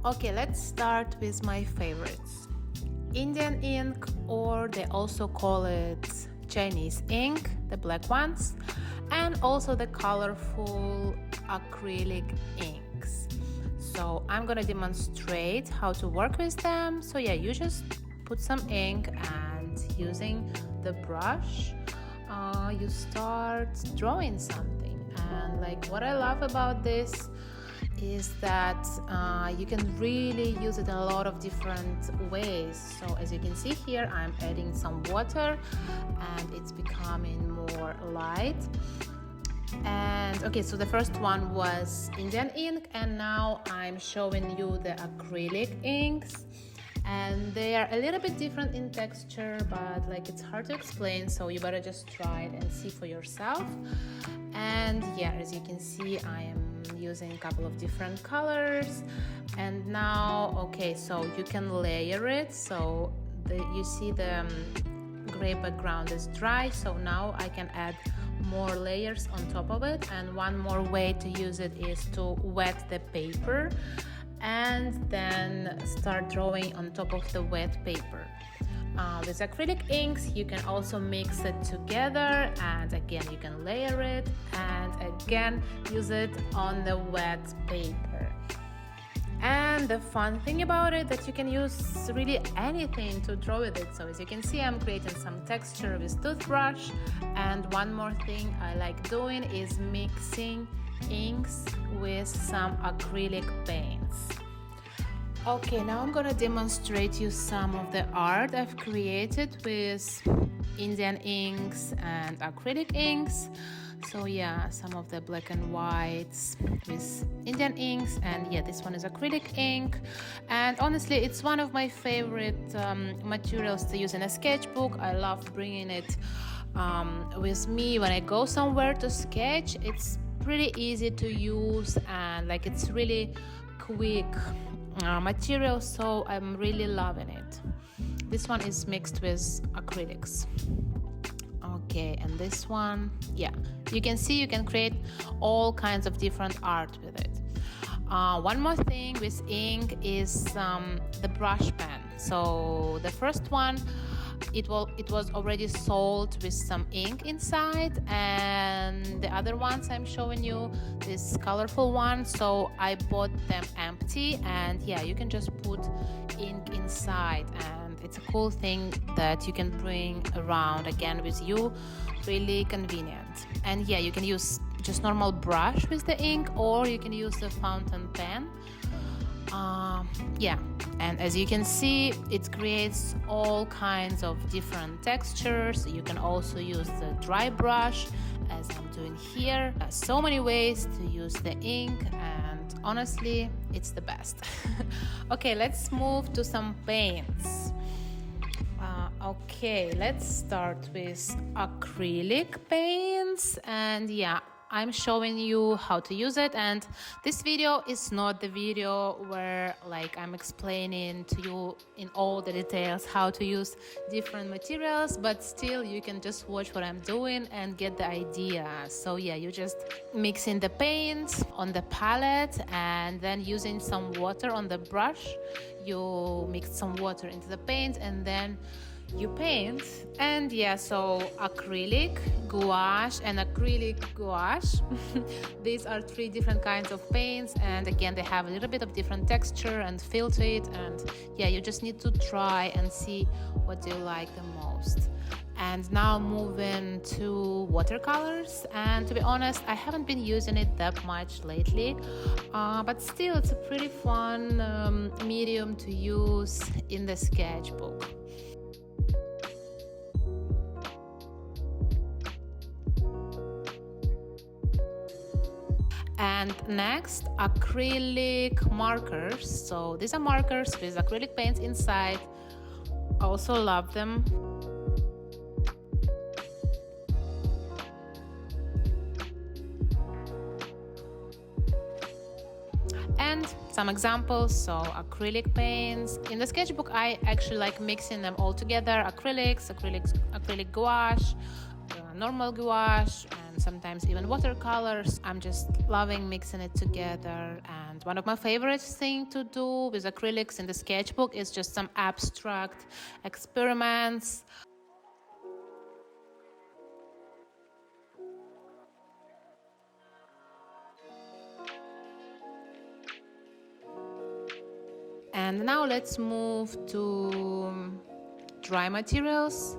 Okay, let's start with my favorites. Indian ink, or they also call it Chinese ink, the black ones, and also the colorful acrylic inks. So I'm gonna demonstrate how to work with them. So yeah, you just put some ink and using the brush, you start drawing something. And like what I love about this is that you can really use it in a lot of different ways. So as you can see here, I'm adding some water and it's becoming more light. And okay, so the first one was Indian ink, and now I'm showing you the acrylic inks, and they are a little bit different in texture, but like it's hard to explain, so you better just try it and see for yourself. And yeah, as you can see, I am using a couple of different colors. And now, okay, so you can layer it. So you see the gray background is dry, so now I can add more layers on top of it. And one more way to use it is to wet the paper and then start drawing on top of the wet paper. With acrylic inks, you can also mix it together, and again you can layer it and again use it on the wet paper. And the fun thing about it that you can use really anything to draw with it. So as you can see, I'm creating some texture with toothbrush. And one more thing I like doing is mixing inks with some acrylic paints. Okay, now I'm gonna demonstrate you some of the art I've created with Indian inks and acrylic inks. So yeah, some of the black and whites with Indian inks, and yeah, this one is acrylic ink. And honestly, it's one of my favorite materials to use in a sketchbook. I love bringing it with me when I go somewhere to sketch. It's pretty easy to use and like it's really quick material, so I'm really loving it. This one is mixed with acrylics. Okay, and this one, yeah, you can see you can create all kinds of different art with it. One more thing with ink is the brush pen. So the first one, it was already sold with some ink inside, and the other ones I'm showing you, this colorful one, so I bought them empty, and yeah, you can just put ink inside, and it's a cool thing that you can bring around again with you, really convenient. And yeah, you can use just normal brush with the ink, or you can use the fountain pen. Yeah, and as you can see, it creates all kinds of different textures. You can also use the dry brush as I'm doing here. So many ways to use the ink, and honestly, it's the best. Okay, let's move to some paints. Okay, let's start with acrylic paints, and yeah, I'm showing you how to use it. And this video is not the video where like I'm explaining to you in all the details how to use different materials, but still you can just watch what I'm doing and get the idea. So yeah, you just mixing the paint on the palette and then using some water on the brush. You mix some water into the paint and then you paint. And yeah, so acrylic, gouache and acrylic gouache. These are three different kinds of paints, and again they have a little bit of different texture and feel to it, and yeah, you just need to try and see what you like the most. And now moving to watercolors, and to be honest, I haven't been using it that much lately, but still it's a pretty fun medium to use in the sketchbook. And next, acrylic markers. So these are markers with acrylic paints inside. Also love them. And some examples, so acrylic paints. In the sketchbook, I actually like mixing them all together. Acrylic gouache, normal gouache, and and sometimes even watercolors. I'm just loving mixing it together. And one of my favorite things to do with acrylics in the sketchbook is just some abstract experiments. And now let's move to dry materials.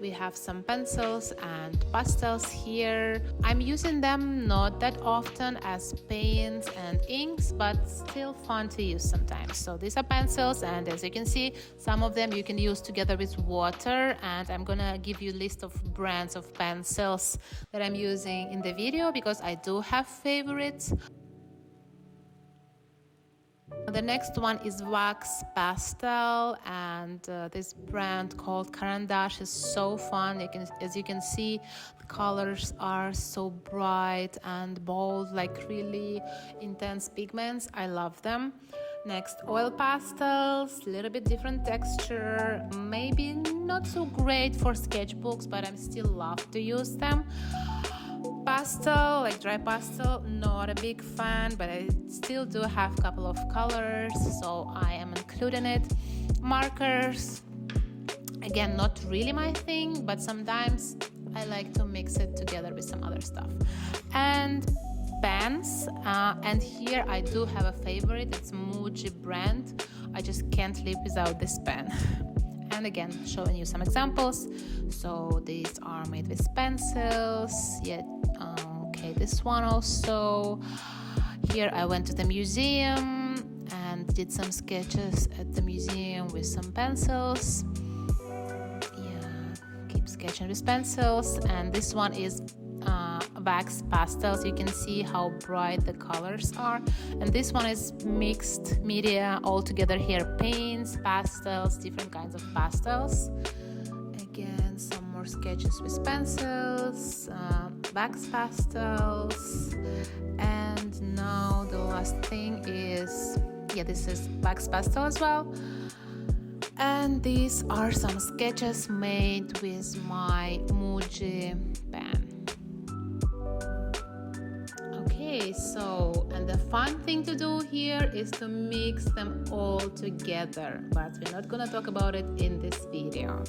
We have some pencils and pastels here. I'm using them not that often as paints and inks, but still fun to use sometimes. So these are pencils, and as you can see, some of them you can use together with water, and I'm gonna give you a list of brands of pencils that I'm using in the video because I do have favorites. The next one is wax pastel, and this brand called Carandash is so fun. As you can see, the colors are so bright and bold, like really intense pigments. I love them. Next, oil pastels, a little bit different texture, maybe not so great for sketchbooks, but I still love to use them. Pastel, like dry pastel, not a big fan, but I still do have a couple of colors, so I am including it. Markers, again, not really my thing, but sometimes I like to mix it together with some other stuff. And pens, and here I do have a favorite. It's Muji brand. I just can't live without this pen. And again, showing you some examples. So these are made with pencils. Okay, this one also. Here I went to the museum and did some sketches at the museum with some pencils. Keep sketching with pencils. And this one is wax pastels. You can see how bright the colors are, and this one is mixed media all together here: paints, pastels, different kinds of pastels. Again, some more sketches with pencils, wax pastels. And now the last thing is, this is wax pastel as well. And these are some sketches made with my Muji pen. Okay, so, and the fun thing to do here is to mix them all together, but we're not gonna talk about it in this video.